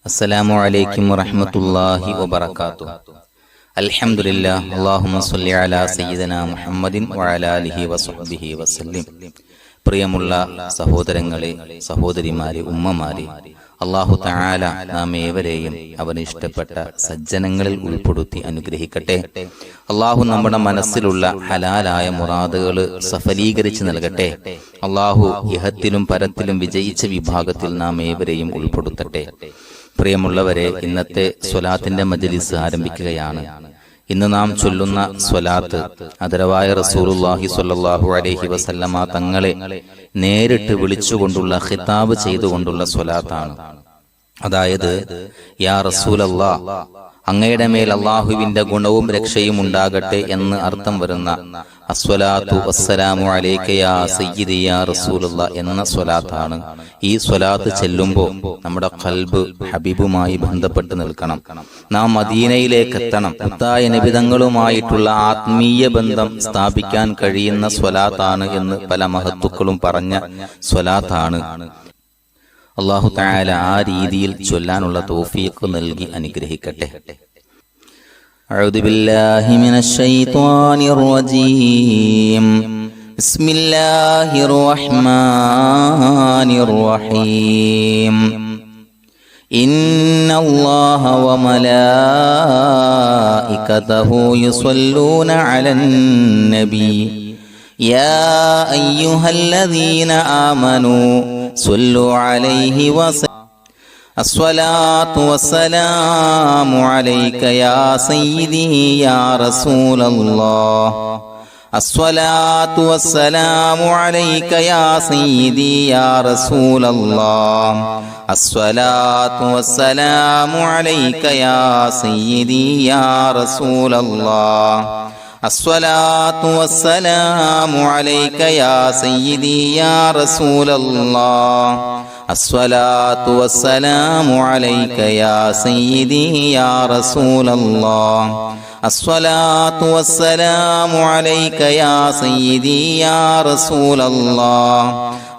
അസ്സലാമു അലൈക്കും വറഹ്മത്തുള്ളാഹി വബറകാതുഹു. അൽഹംദുലില്ലാഹ്. അല്ലാഹുമ്മ സ്വല്ലി അലാ സയ്യിദനാ മുഹമ്മദിൻ വഅലാ ആലിഹി വസഹ്ബിഹി വസല്ലം. പ്രിയമുള്ള സഹോദരങ്ങളെ, സഹോദരിമാരെ, ഉമ്മമാരെ, അല്ലാഹു തആല നാം ഏവരെയും അവന് ഇഷ്ടപ്പെട്ട സജ്ജനങ്ങളിൽ ഉൾപ്പെടുത്തി അനുഗ്രഹിക്കട്ടെ. അല്ലാഹു നമ്മുടെ മനസ്സിലുള്ള ഹലാലായ മുറാദുകൾ സഫലീകരിച്ച് നൽകട്ടെ. അല്ലാഹു ഇഹത്തിലും പരത്തിലും വിജയിച്ച വിഭാഗത്തിൽ നാം ഏവരെയും ഉൾപ്പെടുത്തട്ടെ. പ്രിയമുള്ളവരെ, ഇന്നത്തെ സ്വലാത്തിന്റെ മജ്ലിസ് ആരംഭിക്കുകയാണ്. ഇന്ന് നാം ചൊല്ലുന്ന സ്വലാത്ത് ആദരവായ റസൂലുള്ളാഹി സ്വല്ലല്ലാഹു അലൈഹി വസല്ലമ തങ്ങളെ നേരിട്ട് വിളിച്ചുകൊണ്ടുള്ള ഖിതാബ് ചെയ്തുകൊണ്ടുള്ള സ്വലാത്താണ്. അതായത്, യാ റസൂലല്ലാഹ്, അങ്ങയുടെ മേൽ അല്ലാഹുവിന്റെ ഗുണവും രക്ഷയും ഉണ്ടാകട്ടെ എന്ന് അർത്ഥം വരുന്ന അസ്വലാത്തു വസ്സലാമു അലൈക യാ സയ്യിദി യാ റസൂലുള്ളാഹ് എന്ന സ്വലാത്താണ്. ഈ സ്വലാത്ത് ചെല്ലുമ്പോൾ നമ്മുടെ ഖൽബ് ഹബീബുമായി ബന്ധപ്പെട്ട് നിൽക്കണം. നാം മദീനയിലേക്ക് എത്തണം. മുത്തായ നബിതങ്ങളുമായിട്ടുള്ള ആത്മീയ ബന്ധം സ്ഥാപിക്കാൻ കഴിയുന്ന സ്വലാത്താണ് എന്ന് പല മഹത്തുക്കളും പറഞ്ഞ സ്വലാത്താണ്. അല്ലാഹു തആല ആ രീതിയിൽ ചൊല്ലാനുള്ള തൗഫീഖ് നൽകി അനുഗ്രഹിക്കട്ടെ. അഊദു ബില്ലാഹി മിനശ് ശൈത്വാനിർ റജീം. ബിസ്മില്ലാഹിർ റഹ്മാനിർ റഹീം. ഇന്നല്ലാഹ വമലായികതഹു യുസല്ലൂന അലൻ നബി യാ അയ്യുഹല്ലദീന ആമനൂ صلوا عليه وسلم. الصلاة والسلام عليك يا سيدي يا رسول الله. الصلاة والسلام عليك يا سيدي يا رسول الله. الصلاة والسلام عليك يا سيدي يا رسول الله. الصلاة والسلام عليك يا سيدي يا رسول الله. الصلاة والسلام عليك يا سيدي يا رسول الله. الصلاة والسلام عليك يا سيدي يا رسول الله.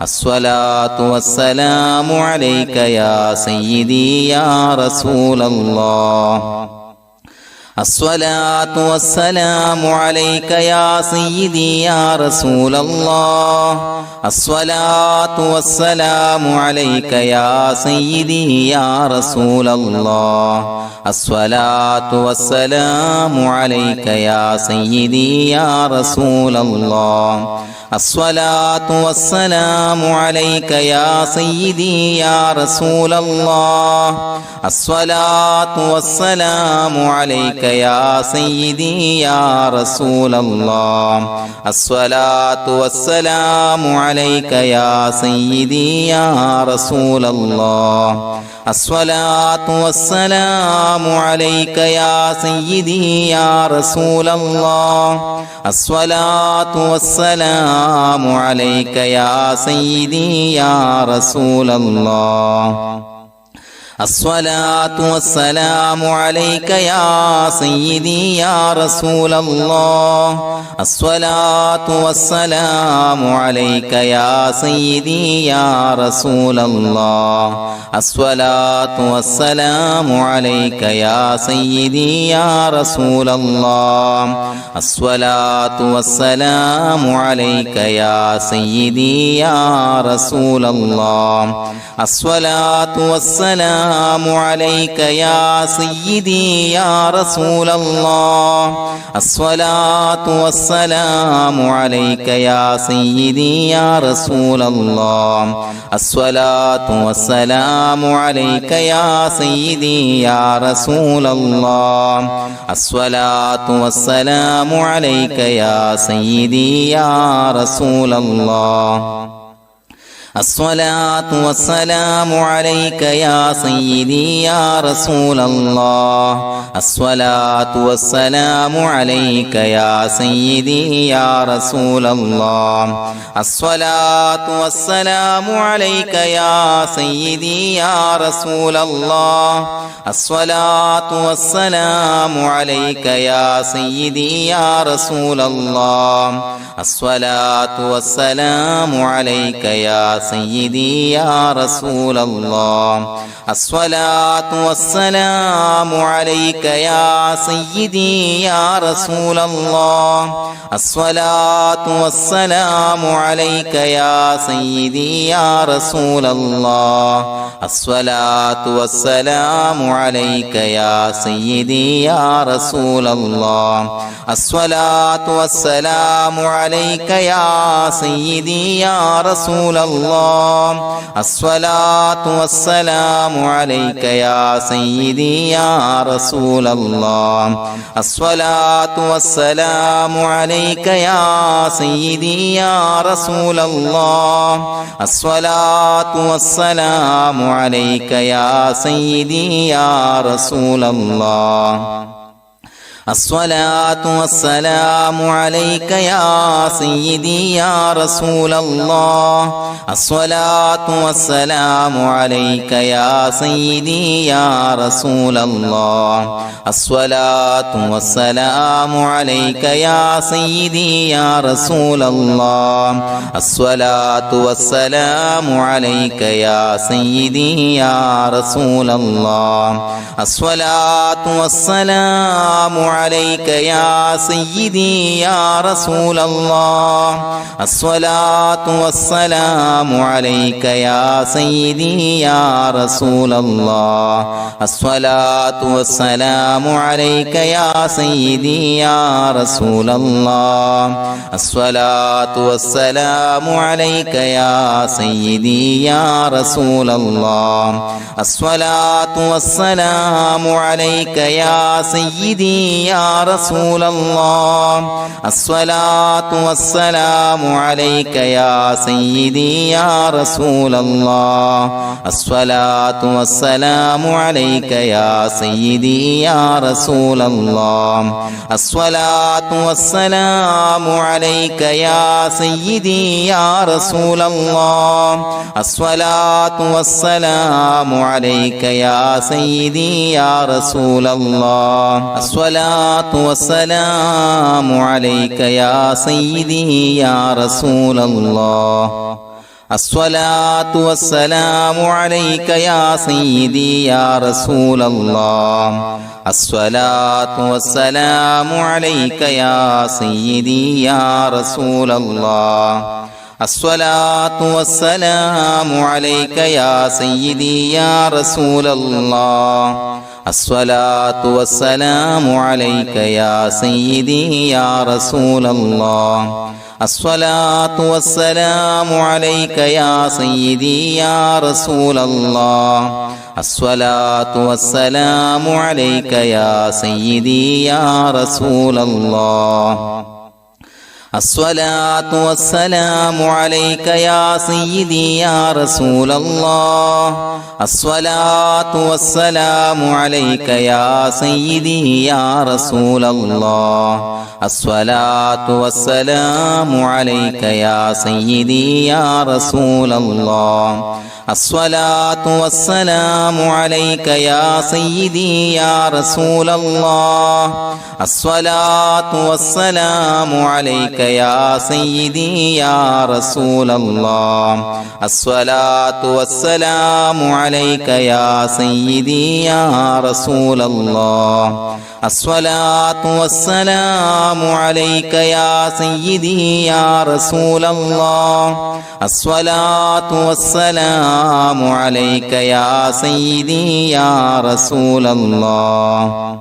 الصلاة والسلام عليك يا سيدي يا رسول الله. الصلاة والسلام عليك يا سيدي يا رسول الله. الصلاة والسلام عليك يا سيدي يا رسول الله. الصلاة والسلام عليك يا سيدي يا رسول الله. الصلاة والسلام عليك يا سيدي يا رسول الله. الصلاة والسلام عليك يا سيدي يا رسول الله. الصلاة والسلام عليك يا سيدي يا رسول الله. الصلاة والسلام عليك يا سيدي يا رسول الله. الصلاة والسلام عليك يا سيدي يا رسول الله. الصلاة والسلام عليك يا سيدي يا رسول الله. الصلاة والسلام عليك يا سيدي يا رسول الله. الصلاة والسلام عليك يا سيدي يا رسول الله. الصلاة والسلام عليك يا سيدي يا رسول الله. الصلاة والسلام عليك يا سيدي يا رسول الله. الصلاة والسلام عليك يا سيدي يا رسول الله. الصلاة والسلام عليك يا سيدي يا رسول الله. الصلاة والسلام عليك يا سيدي يا رسول الله. الصلاة والسلام عليك يا سيدي يا رسول الله. الصلاة والسلام عليك يا سيدي يا رسول الله. الصلاة والسلام عليك يا سيدي يا رسول الله. الصلاة والسلام عليك يا سيدي يا رسول الله. الصلاة والسلام عليك يا سيدي يا رسول الله الصلاة والسلام عليك يا سيدي يا رسول الله الصلاة والسلام عليك يا سيدي يا رسول الله الصلاة والسلام عليك يا سيدي يا رسول الله الصلاة والسلام عليك يا سيدي يا رسول الله الصلاة والسلام عليك يا سيدي يا رسول الله الصلاة والسلام عليك يا سيدي يا رسول الله الصلاة والسلام عليك يا سيدي يا رسول الله الصلاة والسلام عليك يا سيدي يا رسول الله الصلاة والسلام عليك يا سيدي يا رسول الله الصلاة والسلام عليك يا سيدي يا رسول الله الصلاة والسلام عليك يا سيدي يا رسول الله الصلاة والسلام عليك يا سيدي يا رسول الله الصلاة والسلام عليك يا سيدي يا رسول الله الصلاة والسلام عليك يا سيدي يا رسول الله الصلاة والسلام عليك يا سيدي يا رسول الله الصلاة والسلام عليك يا سيدي يا رسول الله الصلاة والسلام عليك يا سيدي يا رسول الله الصلاة والسلام عليك يا سيدي يا رسول الله الصلاة والسلام عليك يا سيدي يا رسول الله الصلاة والسلام عليك يا سيدي يا رسول الله الصلاة والسلام عليك يا سيدي يا رسول الله الصلاة والسلام عليك يا سيدي يا رسول الله الصلاة والسلام عليك يا سيدي يا رسول الله الصلاة والسلام عليك يا سيدي يا رسول الله الصلاة والسلام عليك يا سيدي يا رسول الله الصلاة والسلام عليك يا سيدي يا رسول الله الصلاة والسلام عليك يا سيدي يا رسول الله الصلاة والسلام عليك يا سيدي يا رسول الله الصلاة والسلام عليك يا سيدي يا رسول الله الصلاة والسلام عليك يا سيدي يا رسول الله الصلاة والسلام عليك يا سيدي يا رسول الله الصلاة والسلام عليك يا سيدي يا رسول الله الصلاة والسلام عليك يا سيدي يا رسول الله الصلاة والسلام عليك يا سيدي يا رسول الله الصلاة والسلام عليك يا سيدي يا رسول الله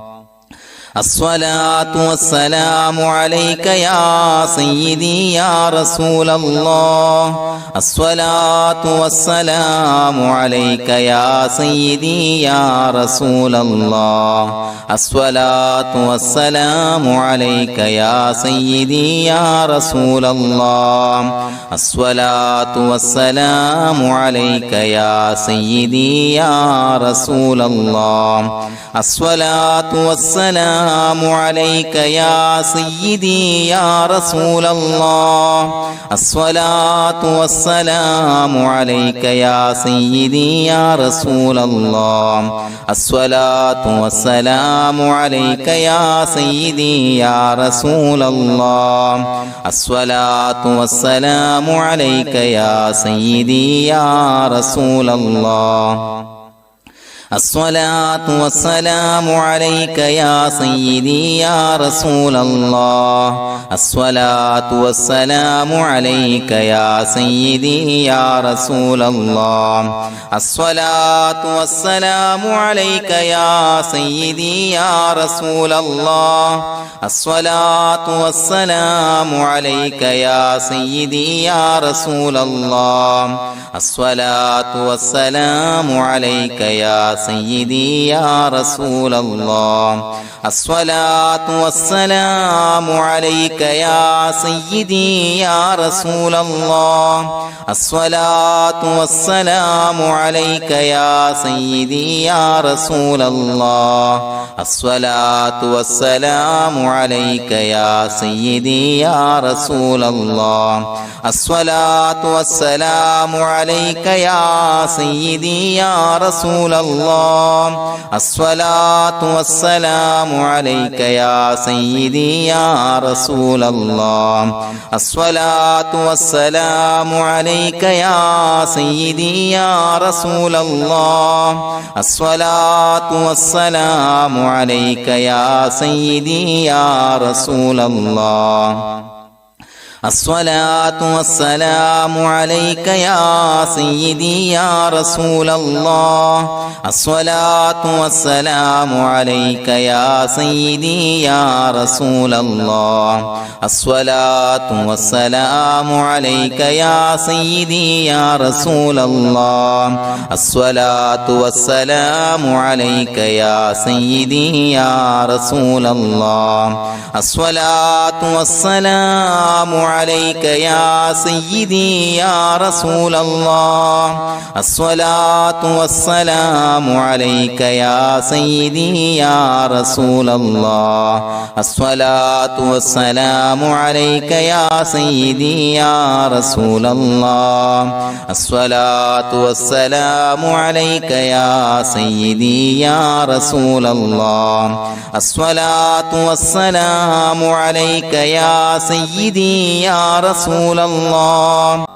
الصلاة والسلام عليك يا سيدي يا رسول الله الصلاة والسلام عليك يا سيدي يا رسول الله الصلاة والسلام عليك يا سيدي يا رسول الله الصلاة والسلام عليك يا سيدي يا رسول الله الصلاة والسلام والسلام عليك يا سيدي يا رسول الله الصلاة والسلام عليك يا سيدي يا رسول الله الصلاة والسلام عليك يا سيدي يا رسول الله الصلاة والسلام عليك يا سيدي يا رسول الله الصلاة والسلام عليك يا سيدي يا رسول الله الصلاة والسلام عليك يا سيدي يا رسول الله الصلاة والسلام عليك يا سيدي يا رسول الله الصلاة والسلام عليك يا سيدي يا رسول الله الصلاة والسلام عليك يا سيدي يا رسول الله الصلاة والسلام عليك يا سيدي يا رسول الله الصلاة والسلام عليك يا سيدي يا رسول الله الصلاة والسلام عليك يا سيدي يا رسول الله الصلاة والسلام عليك يا سيدي يا رسول الله الصلاة والسلام عليك يا سيدي يا رسول الله الصلاة والسلام عليك يا سيدي يا رسول الله الصلاة والسلام عليك يا سيدي يا رسول الله الصلاة والسلام عليك يا سيدي يا رسول الله الصلاة والسلام عليك يا سيدي يا رسول الله الصلاة والسلام عليك يا سيدي يا رسول الله الصلاة والسلام عليك يا سيدي يا رسول الله الصلاة والسلام عليك يا سيدي يا رسول الله الصلاة والسلام عليك يا سيدي يا رسول الله الصلاة والسلام عليك يا سيدي يا رسول الله الصلاة والسلام عليك يا سيدي يا رسول الله الصلاة والسلام عليك يا سيدي يا رسول الله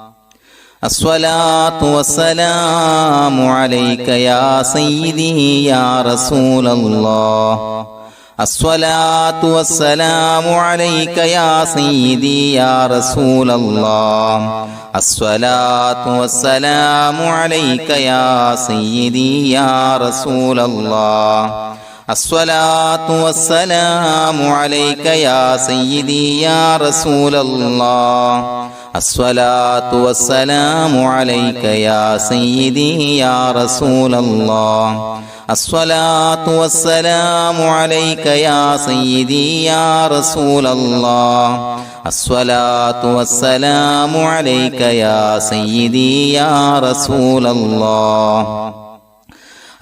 الصلاة والسلام عليك يا سيدي يا رسول الله الصلاة والسلام عليك يا سيدي يا رسول الله الصلاة والسلام عليك يا سيدي يا رسول الله الصلاة والسلام عليك يا سيدي يا رسول الله الصلاة والسلام عليك يا سيدي يا رسول الله الصلاة والسلام عليك يا سيدي يا رسول الله الصلاة والسلام عليك يا سيدي يا رسول الله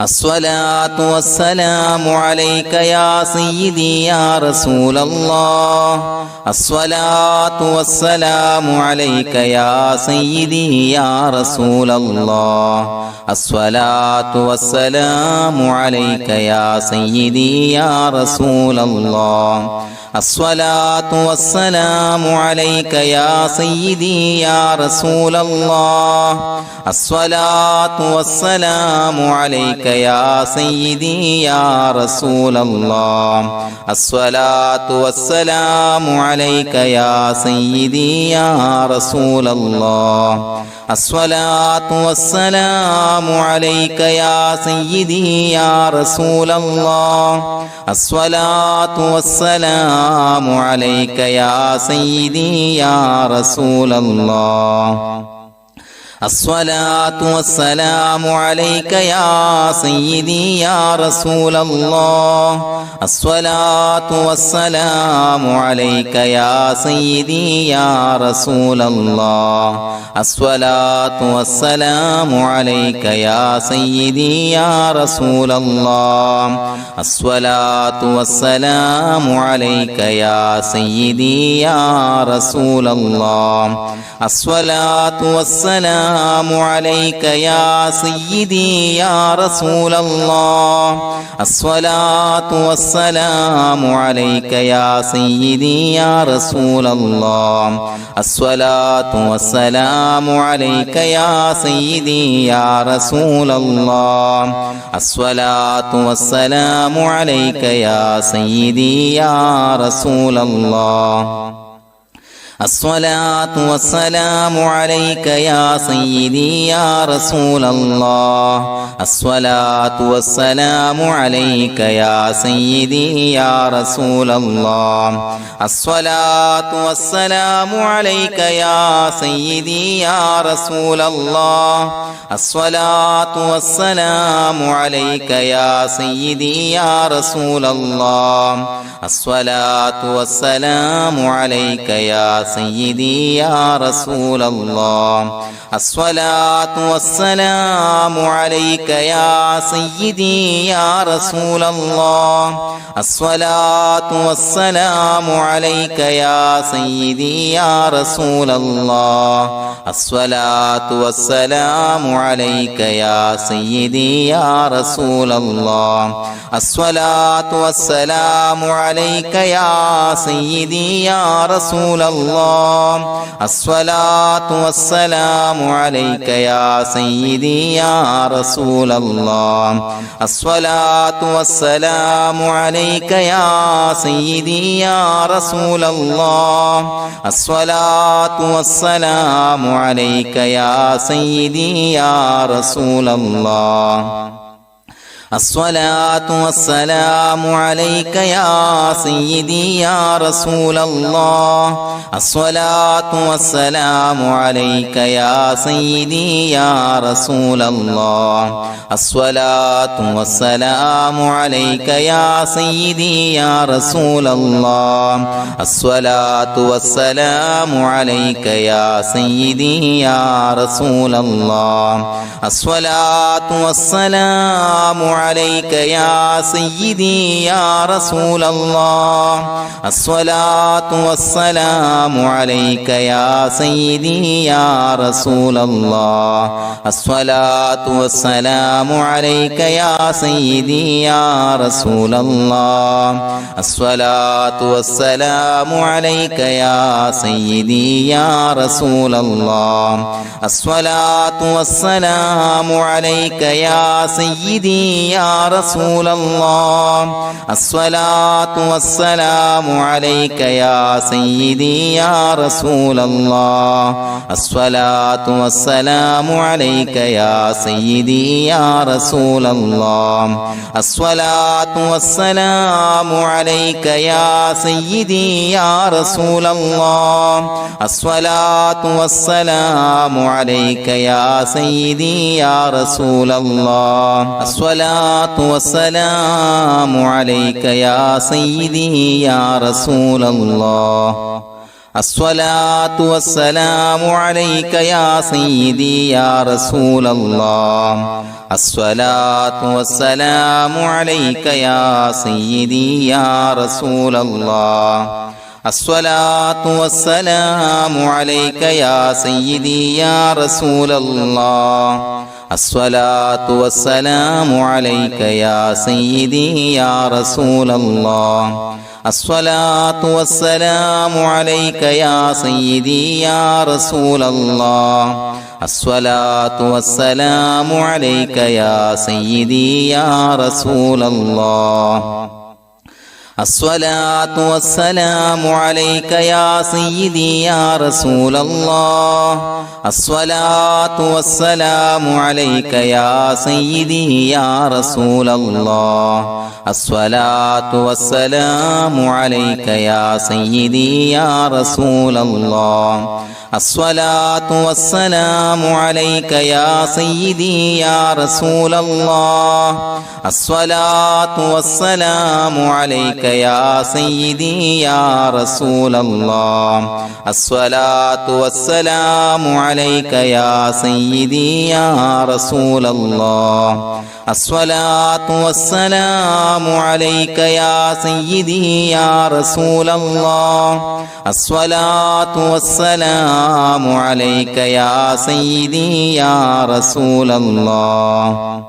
الصلاة والسلام عليك يا سيدي يا رسول الله الصلاة والسلام عليك يا سيدي يا رسول الله الصلاة والسلام عليك يا سيدي يا رسول الله الصلاة والسلام عليك يا سيدي يا رسول الله الصلاة والسلام عليك يا سيدي يا رسول الله الصلاة والسلام عليك يا سيدي يا رسول الله الصلاة والسلام عليك يا سيدي يا رسول الله الصلاة والسلام عليك يا سيدي يا رسول الله الصلاة والسلام عليك يا سيدي يا رسول الله الصلاة والسلام عليك يا سيدي يا رسول الله الصلاة والسلام عليك يا سيدي يا رسول الله الصلاة والسلام عليك يا سيدي يا رسول الله الصلاة والسلام عليك يا سيدي يا رسول الله الصلاة والسلام عليك يا سيدي يا رسول الله الصلاة والسلام عليك يا سيدي يا رسول الله الصلاة والسلام عليك يا سيدي يا رسول الله الصلاة والسلام عليك يا سيدي يا رسول الله الصلاة والسلام عليك يا سيدي يا رسول الله الصلاة والسلام عليك يا سيدي يا رسول الله الصلاة والسلام عليك يا سيدي يا رسول الله الصلاة والسلام عليك يا سيدي يا رسول الله الصلاة والسلام عليك يا سيدي يا رسول الله الصلاة والسلام عليك يا سيدي يا رسول الله الصلاة والسلام عليك يا سيدي يا رسول الله الصلاة والسلام عليك يا سيدي يا رسول الله الصلاة والسلام عليك يا سيدي يا رسول الله الصلاة والسلام عليك يا سيدي يا رسول الله الصلاة والسلام عليك يا سيدي يا رسول الله الصلاة والسلام عليك يا سيدي يا رسول الله الصلاة والسلام عليك يا سيدي يا رسول الله الصلاة والسلام عليك يا سيدي يا رسول الله الصلاة والسلام عليك يا سيدي يا رسول الله الصلاة والسلام عليك يا سيدي يا رسول الله الصلاة والسلام عليك يا سيدي يا رسول الله الصلاة والسلام عليك يا سيدي يا رسول الله الصلاة والسلام عليك يا سيدي يا رسول الله الصلاة والسلام عليك يا سيدي يا رسول الله الصلاة والسلام عليك يا سيدي يا رسول الله الصلاة والسلام عليك يا سيدي يا رسول الله الصلاة والسلام عليك يا سيدي يا رسول الله الصلاة والسلام عليك يا سيدي يا رسول الله الصلاة والسلام عليك يا سيدي يا رسول الله الصلاة والسلام عليك يا سيدي يا رسول الله الصلاة والسلام عليك يا سيدي يا رسول الله الصلاة والسلام عليك يا سيدي يا رسول الله الصلاة والسلام عليك يا سيدي يا رسول الله الصلاة والسلام عليك يا سيدي يا رسول الله الصلاة والسلام عليك يا سيدي يا رسول الله الصلاة والسلام عليك يا سيدي يا رسول الله الصلاة والسلام عليك يا سيدي يا رسول الله الصلاة والسلام عليك يا سيدي يا رسول الله الصلاة والسلام عليك يا سيدي يا رسول الله الصلاة والسلام عليك يا سيدي يا رسول الله الصلاة والسلام عليك يا سيدي يا رسول الله الصلاة والسلام عليك يا سيدي يا رسول الله الصلاة والسلام عليك يا سيدي يا رسول الله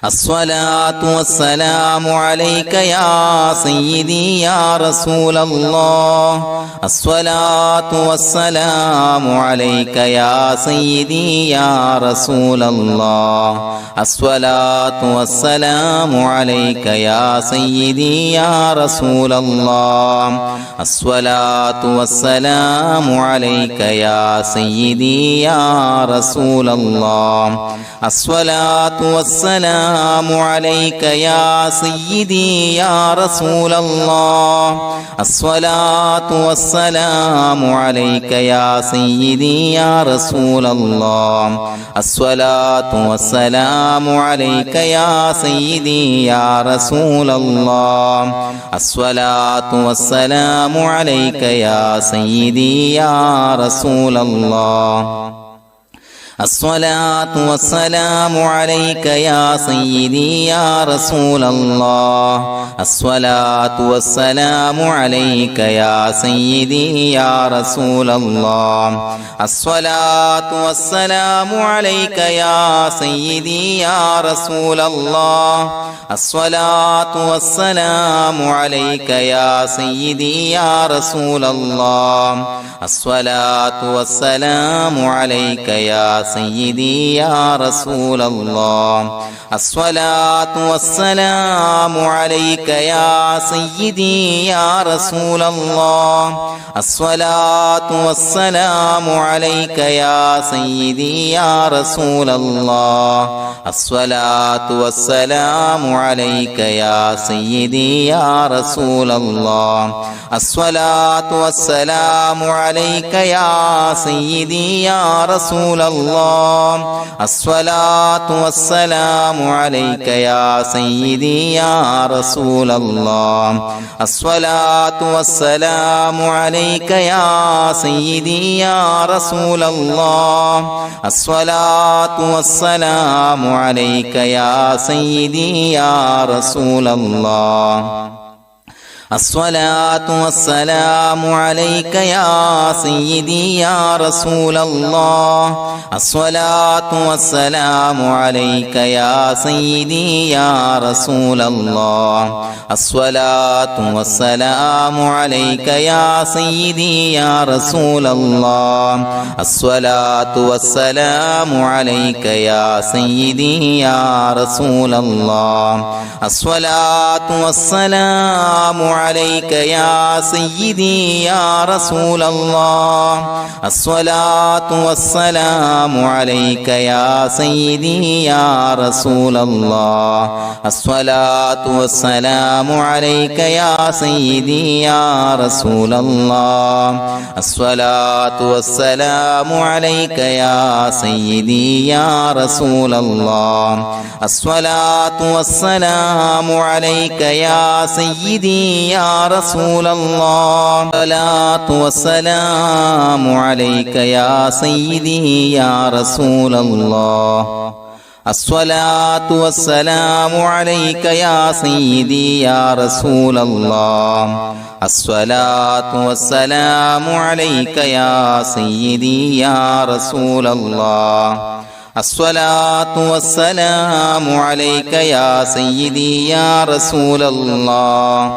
الصلاة والسلام عليك يا سيدي يا رسول الله الصلاة والسلام عليك يا سيدي يا رسول الله الصلاة والسلام عليك يا سيدي يا رسول الله الصلاة والسلام عليك يا سيدي يا رسول الله الصلاة والسلام عليك يا سيدي يا رسول الله الصلاة والسلام عليك يا سيدي يا رسول الله الصلاة والسلام عليك يا سيدي يا رسول الله الصلاة والسلام عليك يا سيدي يا رسول الله الصلاة والسلام عليك يا سيدي يا رسول الله الصلاة والسلام عليك يا سيدي يا رسول الله الصلاة والسلام عليك يا سيدي يا رسول الله الصلاة والسلام عليك يا سيدي يا رسول الله الصلاة والسلام عليك يا سيدي يا رسول الله الصلاة والسلام عليك يا سيدي يا رسول الله الصلاة والسلام عليك يا سيدي يا رسول الله الصلاة والسلام عليك يا سيدي يا رسول الله الصلاة والسلام عليك يا سيدي يا رسول الله الصلاة والسلام عليك يا سيدي يا رسول الله الصلاة والسلام عليك يا سيدي يا رسول الله الصلاة والسلام عليك يا سيدي يا رسول الله الصلاة والسلام عليك يا سيدي يا رسول الله الصلاة والسلام عليك يا سيدي يا رسول الله الصلاة والسلام عليك يا سيدي يا رسول الله الصلاة والسلام عليك يا سيدي يا رسول الله الصلاة والسلام عليك يا سيدي يا رسول الله الصلاة والسلام عليك يا سيدي يا رسول الله الصلاة والسلام عليك يا سيدي يا رسول الله الصلاة والسلام عليك يا سيدي يا رسول الله الصلاة والسلام عليك يا سيدي يا رسول الله الصلاة والسلام عليك يا سيدي يا رسول الله الصلاة والسلام عليك يا سيدي يا رسول الله الصلاة والسلام عليك يا سيدي يا رسول الله الصلاة والسلام عليك يا سيدي يا رسول الله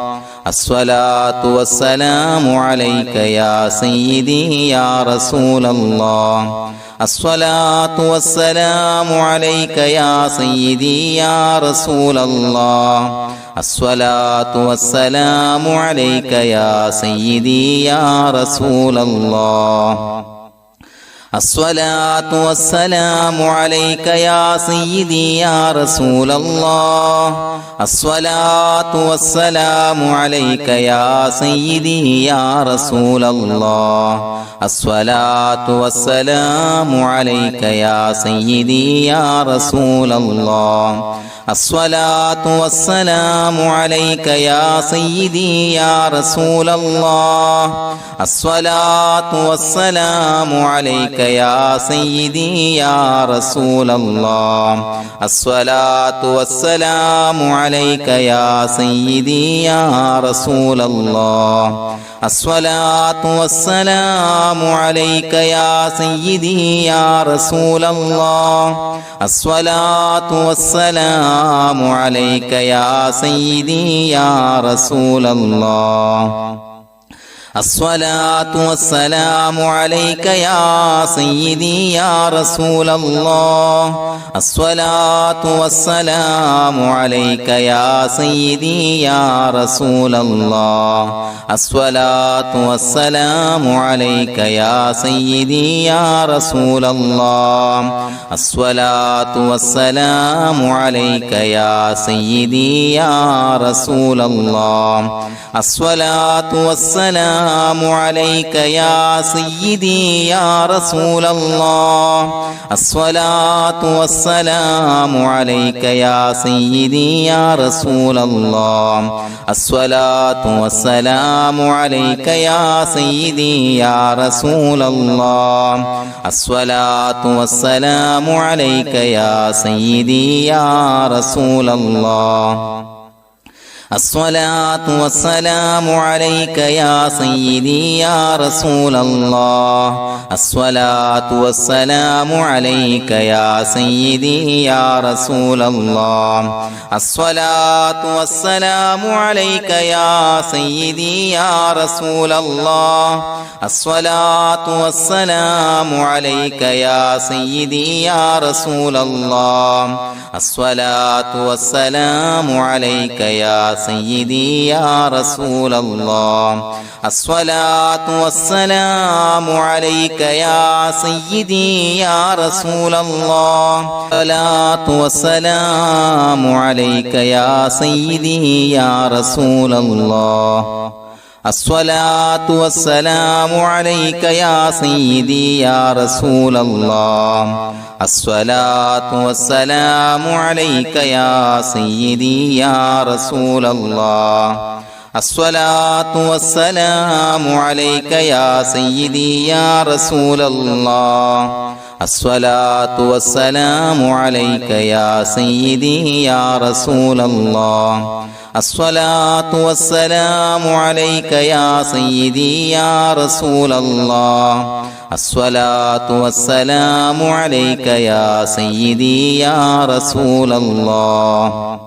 الصلاة والسلام عليك يا سيدي يا رسول الله الصلاة والسلام عليك يا سيدي يا رسول الله الصلاة والسلام عليك يا سيدي يا رسول الله الصلاة والسلام عليك يا سيدي يا رسول الله. الصلاة والسلام عليك يا سيدي يا رسول الله. الصلاة والسلام عليك يا سيدي يا رسول الله. الصلاة والسلام عليك يا سيدي يا رسول الله. الصلاة والسلام عليك يا سيدي يا رسول الله. الصلاة والسلام عليك يا سيدي يا رسول الله. الصلاة والسلام عليك يا سيدي يا رسول الله. الصلاة والسلام عليك يا سيدي يا رسول الله. الصلاة والسلام عليك يا سيدي يا رسول الله. الصلاة والسلام عليك يا سيدي يا رسول الله. الصلاة والسلام عليك يا سيدي يا رسول الله. الصلاة والسلام عليك يا سيدي يا رسول الله. الصلاة والسلام عليك يا سيدي يا رسول الله. الصلاة والسلام عليك يا سيدي يا رسول الله. الصلاة والسلام عليك يا سيدي يا رسول الله. الصلاة والسلام عليك يا سيدي يا رسول الله. الصلاة والسلام عليك يا سيدي يا رسول الله. الصلاة والسلام عليك يا سيدي يا رسول الله. الصلاة والسلام عليك يا سيدي يا رسول الله. الصلاة والسلام عليك يا سيدي يا رسول الله. الصلاة والسلام عليك يا سيدي يا رسول الله. الصلاة والسلام عليك يا سيدي يا رسول الله. الصلاة والسلام عليك يا سيدي يا رسول الله. الصلاة والسلام عليك يا سيدي يا رسول الله. الصلاة والسلام عليك يا سيدي يا رسول الله. الصلاة والسلام عليك يا سيدي يا رسول الله. الصلاة والسلام عليك يا سيدي يا رسول الله. الصلاة والسلام عليك يا سيدي يا رسول الله. الصلاة والسلام عليك يا سيدي يا رسول الله.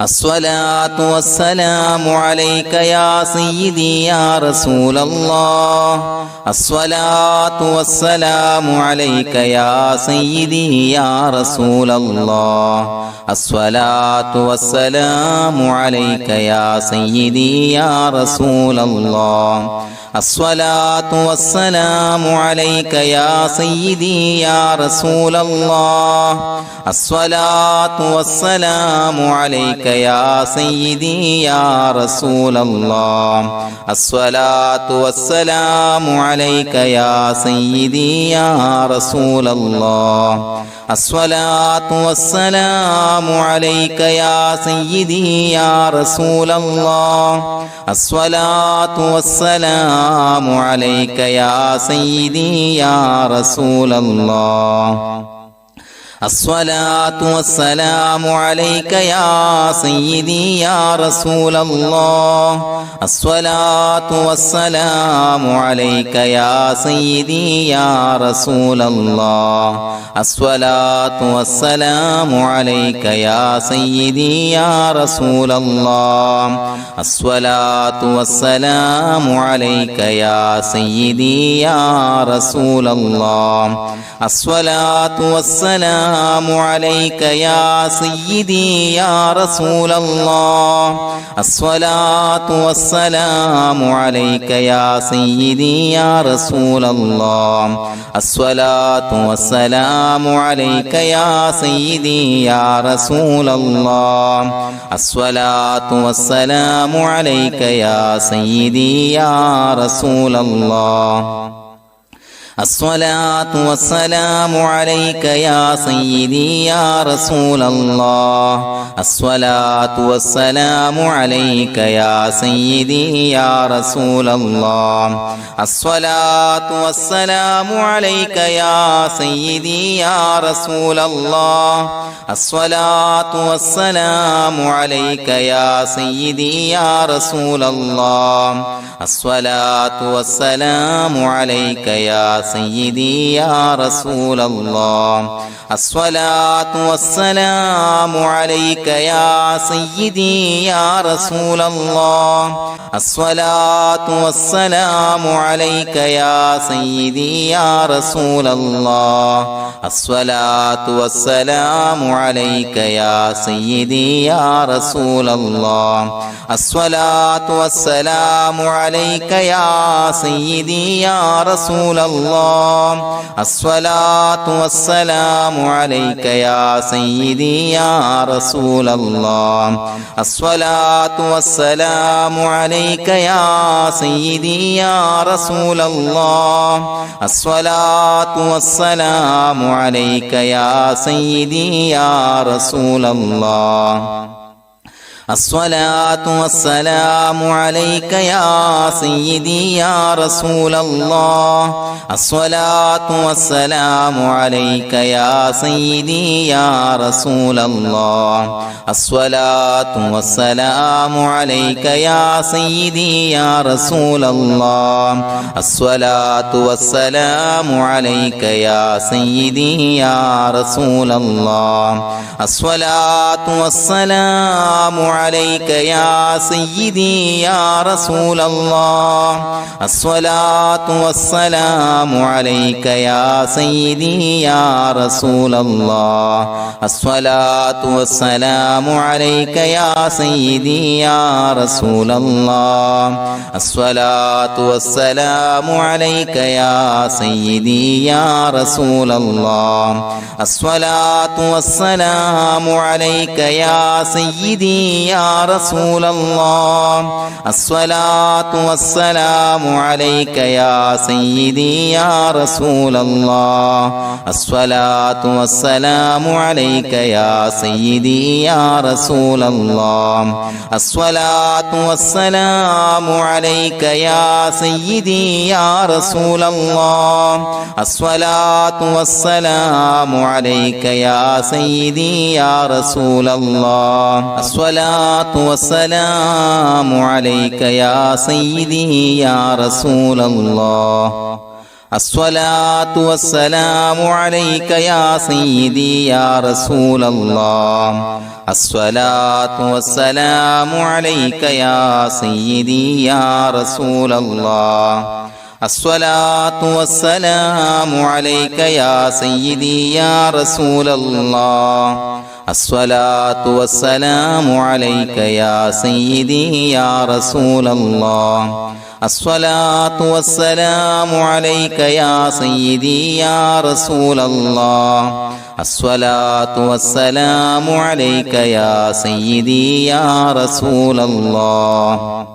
الصلاة والسلام عليك يا سيدي يا رسول الله. الصلاة والسلام عليك يا سيدي يا رسول الله. الصلاة والسلام عليك يا سيدي يا رسول الله. الصلاة والسلام عليك يا سيدي يا رسول الله. الصلاة والسلام عليك يا سيدي يا رسول الله. الصلاة والسلام عليك يا سيدي يا رسول الله. الصلاة والسلام عليك يا سيدي يا رسول الله. الصلاة والسلام عليك يا سيدي يا رسول الله. الصلاة والسلام عليك يا سيدي يا رسول الله. الصلاة والسلام عليك يا سيدي يا رسول الله. الصلاة والسلام عليك يا سيدي يا رسول الله. الصلاة والسلام عليك يا سيدي يا رسول الله. الصلاة والسلام والسلام عليك يا سيدي يا رسول الله الصلاة والسلام عليك يا سيدي يا رسول الله الصلاة والسلام عليك يا سيدي يا رسول الله الصلاة والسلام عليك يا سيدي يا رسول الله الصلاة والسلام عليك يا سيدي يا رسول الله الصلاة والسلام عليك يا سيدي يا رسول الله الصلاة والسلام عليك يا سيدي يا رسول الله الصلاة والسلام عليك يا سيدي يا رسول الله الصلاة والسلام عليك يا سيدي يا رسول الله الصلاة والسلام عليك يا سيدي يا رسول الله الصلاة والسلام عليك يا سيدي يا رسول الله الصلاة والسلام عليك يا سيدي يا رسول الله الصلاة والسلام عليك يا سيدي يا رسول الله الصلاة والسلام عليك يا سيدي يا رسول الله الصلاة والسلام عليك يا سيدي يا رسول الله الصلاة والسلام عليك يا سيدي يا رسول الله الصلاة والسلام عليك يا سيدي يا رسول الله الصلاة والسلام عليك يا سيدي يا رسول الله الصلاة والسلام عليك يا سيدي يا رسول الله الصلاة والسلام عليك يا سيدي يا رسول الله الصلاة والسلام عليك يا سيدي يا رسول الله الصلاة والسلام عليك يا سيدي يا رسول الله الصلاة والسلام عليك يا سيدي يا رسول الله الصلاة والسلام عليك يا سيدي يا رسول الله الصلاة والسلام عليك يا سيدي يا رسول الله الصلاة والسلام عليك يا سيدي يا رسول الله الصلاة والسلام عليك يا سيدي يا رسول الله الصلاة والسلام عليك يا سيدي يا رسول الله الصلاة والسلام عليك يا سيدي يا رسول الله الصلاة والسلام عليك يا سيدي يا رسول الله الصلاة والسلام عليك يا سيدي يا رسول الله الصلاة والسلام عليك يا سيدي يا رسول الله الصلاة والسلام عليك يا سيدي يا رسول الله الصلاة والسلام عليك يا سيدي يا رسول الله الصلاة والسلام عليك يا سيدي يا رسول الله الصلاة والسلام عليك يا سيدي يا رسول الله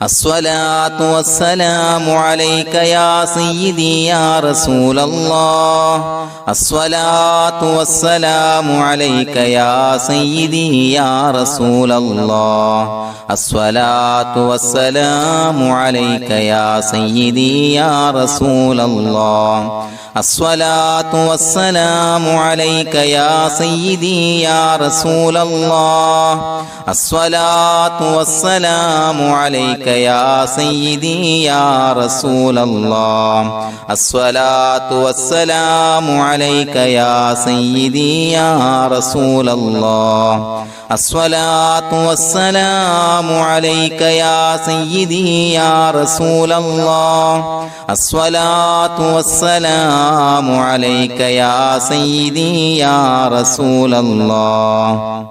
الصلاة والسلام عليك يا سيدي يا رسول الله الصلاة والسلام عليك يا سيدي يا رسول الله الصلاة والسلام عليك يا سيدي يا رسول الله الصلاة والسلام عليك يا سيدي يا رسول الله الصلاة والسلام عليك يا سيدي يا رسول الله الصلاة والسلام عليك يا سيدي يا رسول الله الصلاة والسلام عليك يا سيدي يا رسول الله الصلاة والسلام عليك يا سيدي يا رسول الله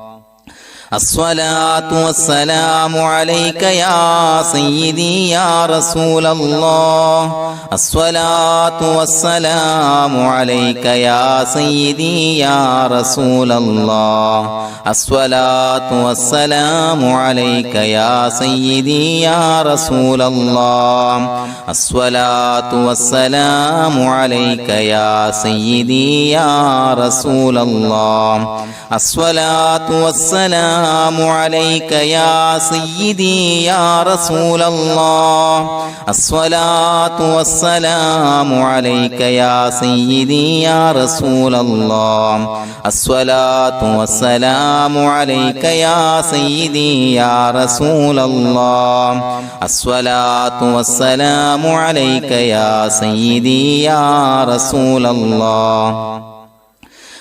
الصلاة والسلام عليك يا سيدي يا رسول الله الصلاة والسلام عليك يا سيدي يا رسول الله الصلاة والسلام عليك يا سيدي يا رسول الله الصلاة والسلام عليك يا سيدي يا رسول الله الصلاة والسلام عليك يا سيدي يا رسول الله الصلاة والسلام عليك يا سيدي يا رسول الله الصلاة والسلام عليك يا سيدي يا رسول الله الصلاة والسلام عليك يا سيدي يا رسول الله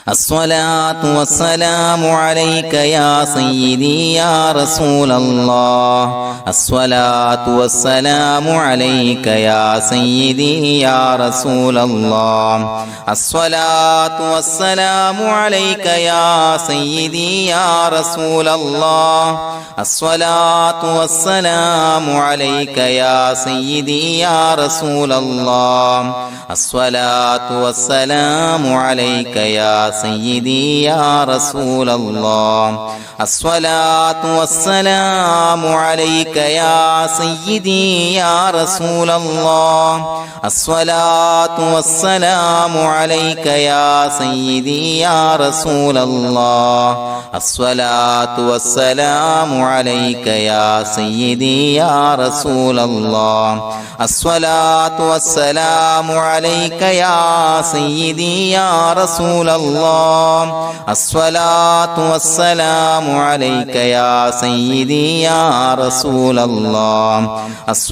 الصلاة والسلام عليك يا سيدي يا رسول الله الصلاة والسلام عليك يا سيدي يا رسول الله الصلاة والسلام عليك يا سيدي يا رسول الله الصلاة والسلام عليك يا سيدي يا رسول الله الصلاة والسلام عليك يا سيدي يا رسول الله الصلاة والسلام عليك يا سيدي يا رسول الله الصلاة والسلام عليك يا سيدي يا رسول الله الصلاة والسلام عليك يا سيدي يا رسول الله الصلاة والسلام عليك يا سيدي يا رسول الله الصلاة والسلام عليك يا سيدي يا رسول الله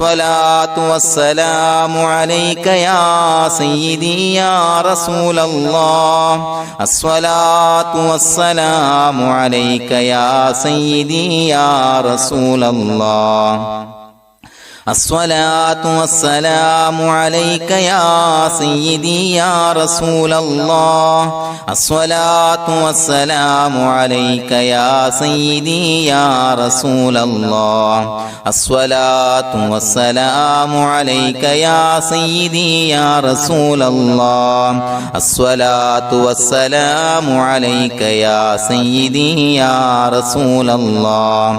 الصلاة والسلام عليك يا سيدي يا رسول الله الصلاة والسلام عليك يا سيدي يا رسول الله الصلاة والسلام عليك يا سيدي يا رسول الله الصلاة والسلام عليك يا سيدي يا رسول الله الصلاة والسلام عليك يا سيدي يا رسول الله الصلاة والسلام عليك يا سيدي يا رسول الله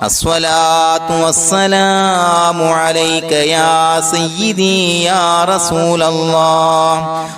الصلاة والسلام عليك يا سيدي يا رسول الله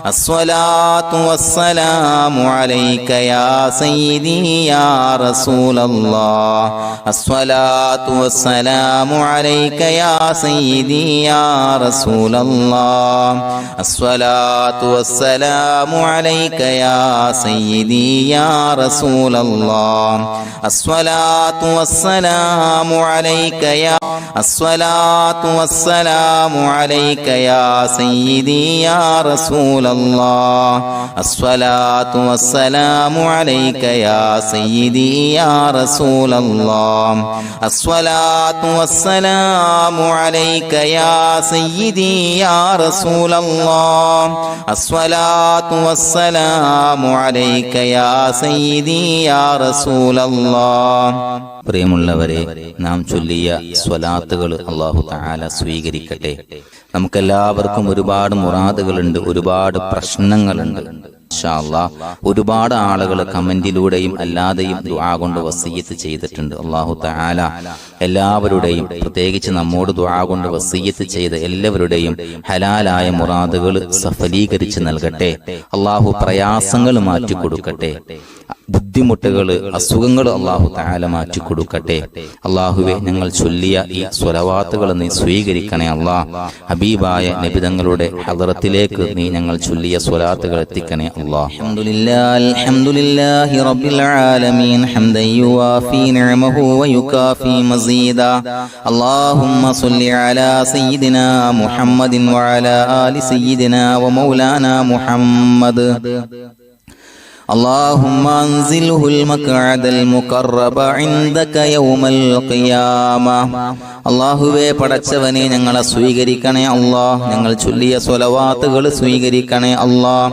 الصلاة والسلام عليك يا سيدي يا رسول الله الصلاة والسلام عليك يا سيدي يا رسول الله الصلاة والسلام عليك يا سيدي يا رسول الله الصلاة والسلام عليك يا الصلاة والسلام عليك يا سيدي يا رسول الله الصلاة والسلام عليك يا سيدي يا رسول الله الصلاة والسلام عليك يا سيدي يا رسول الله الصلاة والسلام عليك يا سيدي يا رسول الله പ്രിയമുള്ളവരെ, നാം ചൊല്ലിയ സ്വലാത്തുകൾ അല്ലാഹു തആല സ്വീകരിക്കട്ടെ. നമുക്കെല്ലാവർക്കും ഒരുപാട് മുറാദുകളുണ്ട്, ഒരുപാട് പ്രശ്നങ്ങളുണ്ട്. ഇൻഷാ അല്ലാഹ് ഒരുപാട് ആളുകൾ കമന്റിലൂടെയും അല്ലാതെയും ദുആ കൊണ്ട് വസിയ്യത്ത് ചെയ്തിട്ടുണ്ട്. അല്ലാഹു തആല എല്ലാവരുടെയും, പ്രത്യേകിച്ച് നമ്മോട് ദുആ കൊണ്ട് വസിയ്യത്ത് ചെയ്ത എല്ലാവരുടെയും ഹലാലായ മുറാദുകൾ സഫലീകരിച്ച് നൽകട്ടെ. അല്ലാഹു പ്രയാസങ്ങൾ മാറ്റിക്കൊടുക്കട്ടെ. ബുദ്ധിമുട്ടുകൾ, അസുഖങ്ങൾ അല്ലാഹു തആല മാറ്റിക്കൊടുക്കട്ടെ. അല്ലാഹുവേ, ഞങ്ങൾ ചൊല്ലിയ ഈ സ്വലവാത്തുകൾ നീ സ്വീകരിക്കണേ അല്ലാഹ്. ഹബീബായ നബി തങ്ങളുടെ ഹളറത്തിലേക്ക് നീ ഞങ്ങൾ ചൊല്ലിയ സ്വലാത്തുകൾ എത്തിക്കണേ അല്ലാഹ്. അൽഹംദുലില്ലാഹി റബ്ബിൽ ആലമീൻ ഹംദൻ യുവാഫി നിഅമഹു വയുകാഫി മസീദാ. അല്ലാഹുമ്മ സ്വല്ലി അലാ സയ്യിദിനാ മുഹമ്മദിൻ വഅലാ ആലി സയ്യിദിനാ വമൗലാനാ മുഹമ്മദ് اللهم أنزله المقعد المقرب عندك يوم القيامة. അള്ളാഹുവേ, പടച്ചവനെ ഞങ്ങളെ സ്വീകരിക്കണേ അല്ലാഹ്. ഞങ്ങൾ ചൊല്ലിയ സ്വലവാത്തുകൾ സ്വീകരിക്കണേ അല്ലാഹ്.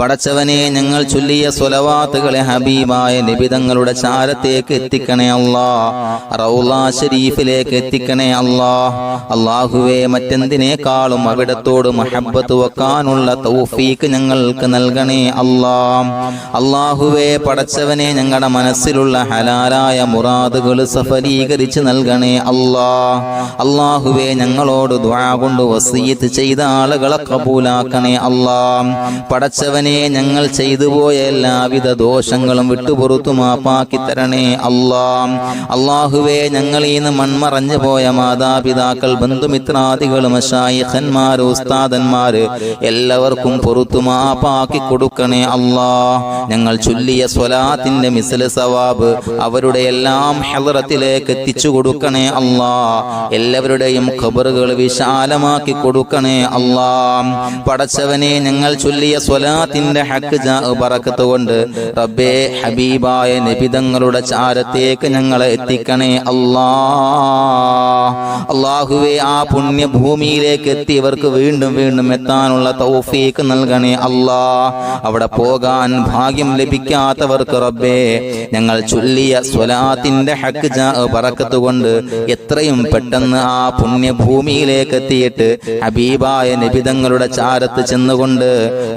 പടച്ചവനെ, ഞങ്ങൾ ചൊല്ലിയ സ്വലവാത്തുകളെ ഹബീബായ നബി തങ്ങളുടെ ചാരത്തേക്ക് എത്തിക്കണേ അല്ലാഹ്. റൗള ശരീഫിലേക്ക് എത്തിക്കണേ അല്ലാഹ്. അള്ളാഹുവേ, മറ്റെന്തിനേക്കാളും അവിടത്തോട് മഹബ്ബത്ത് വെക്കാനുള്ള തൗഫീക്ക് ഞങ്ങൾക്ക് നൽകണേ അല്ലാഹ്. അള്ളാഹുവേ, പടച്ചവനെ, ഞങ്ങളുടെ മനസ്സിലുള്ള ഹലാലായ മുറാദുകൾ സഫലീകരിച്ച് നൽകണേ അല്ലാഹ്. അള്ളാഹുവേ, ഞങ്ങളോട് ദുആ കൊണ്ട് വസിയ്യത്ത് ചെയ്ത ആളുകളെ കബൂലാക്കണേ അല്ലാഹ്. പടച്ചവനെ, ഞങ്ങൾ ചെയ്തു പോയ എല്ലാവിധ ദോഷങ്ങളും വിട്ടുപുറത്തു മാപ്പാക്കി തരണേ അല്ലാഹ്. അള്ളാഹുവേ, ഞങ്ങളീന്ന് മൺമറഞ്ഞു പോയ മാതാപിതാക്കൾ, ബന്ധുമിത്രാദികൾ, മശായിഖന്മാർ, ഉസ്താദന്മാര് എല്ലാവർക്കും പുറത്തു മാപ്പാക്കി കൊടുക്കണേ അല്ലാഹ്. ഞങ്ങൾ ചൊല്ലിയ സ്വലാത്തിന്റെ മിസ്ല സവാബ് അവരുടെ എല്ലാം ഹളറത്തിലേക്ക് എത്തിച്ചു കൊടുക്കണേ അല്ലാഹ്. എല്ലാവരുടെയും ഖബറുകൾ വിശാലമാക്കി കൊടുക്കണേ അല്ലാഹ്. പടച്ചവനെ, ഞങ്ങൾ ചൊല്ലിയ സ്വലാത്തിന്റെ ഹക്ക് ബറക്കത്ത് കൊണ്ട് റബ്ബേ, ഹബീബായ നബി തങ്ങളുടെ ചാരത്തേക്ക് ഞങ്ങളെ എത്തിക്കണേ അല്ലാഹ്. അല്ലാഹുവേ, ആ പുണ്യഭൂമിയിലേക്ക് എത്തിയവർക്ക് വീണ്ടും വീണ്ടും എത്താനുള്ള തൗഫീക്ക് നൽകണേ അല്ലാഹ്. അവിടെ പോകാൻ ഭാഗ്യം ലഭിക്കാത്തവർക്ക് റബ്ബേ, ഞങ്ങൾ ചൊല്ലിയ സ്വലാത്തിന്റെ ഹക്ക് ബറക്കത്ത് കൊണ്ട് എത്രയും പെട്ടെന്ന് ആ പുണ്യഭൂമിയിലേക്ക് എത്തിയിട്ട് ഹബീബായ നബി തങ്ങളുടെ ചാരത്ത് ചെന്നുകൊണ്ട്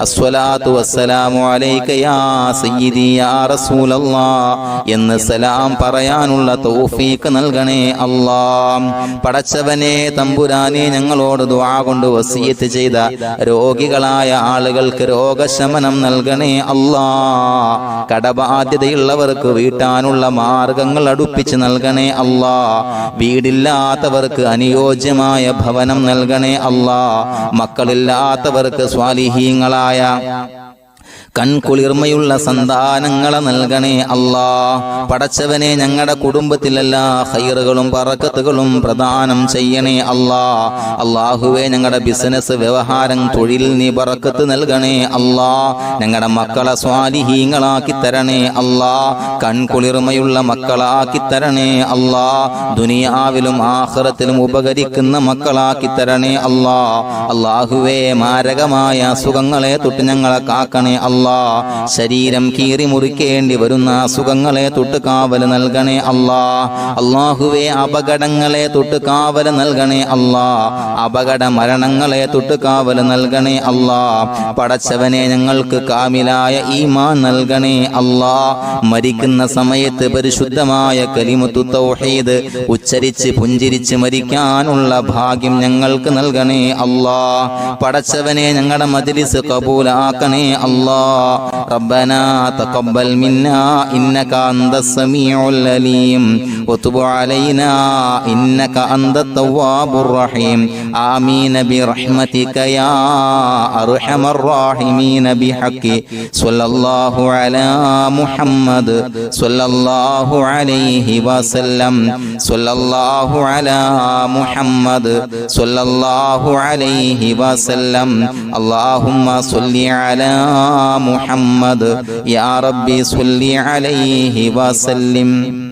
അസ്സലാത്തു വസ്സലാമു അലൈക യാ സയ്യിദി യാ റസൂലല്ലാഹ് എന്ന് സലാം പറയാനുള്ള തൗഫീക്ക് നൽകണേ അല്ലാഹ്. പടച്ചവനെ, തമ്പുരാനെ, ഞങ്ങളോട് ദുആ കൊണ്ട് വസിയത്ത് ചെയ്ത രോഗികളായ ആളുകൾക്ക് രോഗശമനം നൽകണേ അല്ലാഹ്. കടബാധ്യതയുള്ളവർക്ക് വീട്ടാനുള്ള മാർഗങ്ങൾ അടുപ്പിച്ച് നൽകണേ അല്ലാഹ്. വീടില്ലാത്തവർക്ക് അനുയോജ്യമായ ഭവനം നൽകണേ അല്ലാഹ്. മക്കളില്ലാത്തവർക്ക് സ്വാലിഹീങ്ങളായ കൺകുളിർമയുള്ള സന്താനങ്ങളെ നൽകണേ അല്ലാഹ്. പടച്ചവനെ, ഞങ്ങളുടെ കുടുംബത്തിലെല്ലാ ഖൈറുകളും ബറക്കത്തുകളും പ്രദാനം ചെയ്യണേ അല്ലാഹ്. അല്ലാഹുവേ, ഞങ്ങളുടെ ബിസിനസ്, വ്യവഹാരം, തൊഴിൽ നീ ബറക്കത്ത് നൽകണേ അല്ലാഹ്. ഞങ്ങളുടെ മക്കളെ സ്വാലിഹീങ്ങളാക്കി തരണേ അല്ലാഹ്. കൺകുളിർമയുള്ള മക്കളാക്കി തരണേ അല്ലാഹ്. ദുനിയാവിലും ആഖിറത്തിലും ഉപകരിക്കുന്ന മക്കളാക്കി തരണേ അല്ലാഹ്. അല്ലാഹുവേ, മാരകമായ അസുഖങ്ങളെ തൊട്ട് ഞങ്ങളെ കാക്കണേ അല്ലാഹ്. ശരീരം കീറി മുറിക്കേണ്ടി വരുന്ന അസുഖങ്ങളെ തൊട്ട് കാവൽ നൽകണേ അല്ലാഹ്. അല്ലാഹുവേ, അപകടങ്ങളെ തൊട്ട് കാവൽ നൽകണേ അല്ലാഹ്. അപകട മരണങ്ങളെ തൊട്ട് കാവൽ നൽകണേ അല്ലാഹ്. പടച്ചവനെ, ഞങ്ങൾക്ക് കാമിലായ ഈമാൻ നൽകണേ അല്ലാഹ്. മരിക്കുന്ന സമയത്ത് പരിശുദ്ധമായ കലിമത്തു തൗഹീദ് ഉച്ചരിച്ച് പുഞ്ചിരിച്ച് മരിക്കാനുള്ള ഭാഗ്യം ഞങ്ങൾക്ക് നൽകണേ അല്ലാഹ്. പടച്ചവനെ, ഞങ്ങളുടെ മജ്ലിസ് കബൂലാക്കണേ അല്ലാഹ്. ربنا تقبل منا إنك أنت السميع العليم وتب علينا إنك أنت التواب الرحيم آمين برحمتك يا أرحم الراحمين بحق صلى الله على محمد صلى الله عليه وسلم صلى الله على محمد صلى الله عليه وسلم اللهم صل على محمد يا ربي صل عليه وسلم.